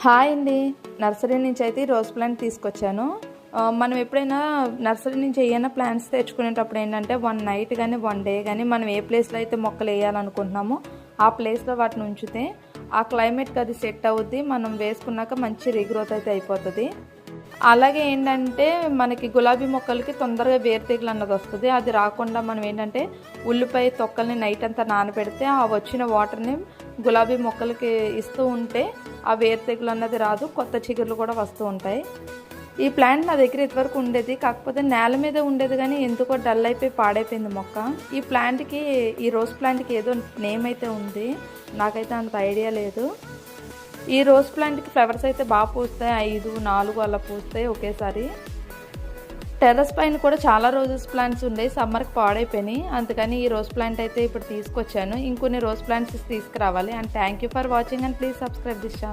Hi అండి. Nursery నుంచి అయితే రోజ్ ప్లాంట్ తీసుకొచ్చాను. మనం ఎప్పుడైనా నర్సరీ నుంచి ఏమైనా ప్లాంట్స్ తెచ్చుకునేటప్పుడు ఏంటంటే వన్ నైట్ కానీ వన్ డే కానీ మనం ఏ ప్లేస్లో అయితే మొక్కలు వేయాలనుకుంటున్నామో ఆ ప్లేస్లో వాటిని ఉంచితే ఆ క్లైమేట్కి అది సెట్ అవుద్ది. మనం వేసుకున్నాక మంచి రీగ్రోత్ అయితే అయిపోతుంది. అలాగే ఏంటంటే మనకి గులాబీ మొక్కలకి తొందరగా వేరుతెగులు అన్నది వస్తుంది. అది రాకుండా మనం ఏంటంటే ఉల్లిపాయ తొక్కల్ని నైట్ అంతా నానబెడితే ఆ వచ్చిన వాటర్ని గులాబీ మొక్కలకి ఇస్తూ ఉంటే ఆ వేరుతెగులు అన్నది రాదు, కొత్త చిగుర్లు కూడా వస్తూ ఉంటాయి. ఈ ప్లాంట్ నా దగ్గర ఇదివరకు ఉండేది, కాకపోతే నేల మీద ఉండేది కానీ ఎందుకో డల్ అయిపోయి పాడైపోయింది మొక్క. ఈ ప్లాంట్కి, ఈ రోజ్ ప్లాంట్కి ఏదో నేమ్ అయితే ఉంది, నాకైతే అంత ఐడియా లేదు. ఈ రోజ్ ప్లాంట్కి ఫ్లవర్స్ అయితే బాగా పూస్తాయి, 5, 4 అలా పూస్తాయి ఒకేసారి. టెర్రస్ పైన కూడా చాలా రోజెస్ ప్లాంట్స్ ఉన్నాయి, సమ్మర్కి పాడైపోయినాయి. అందుకని ఈ రోజ్ ప్లాంట్ అయితే ఇప్పుడు తీసుకొచ్చాను. ఇంకొన్ని రోజ్ ప్లాంట్స్ తీసుకురావాలి. And thank you for watching and please subscribe this channel.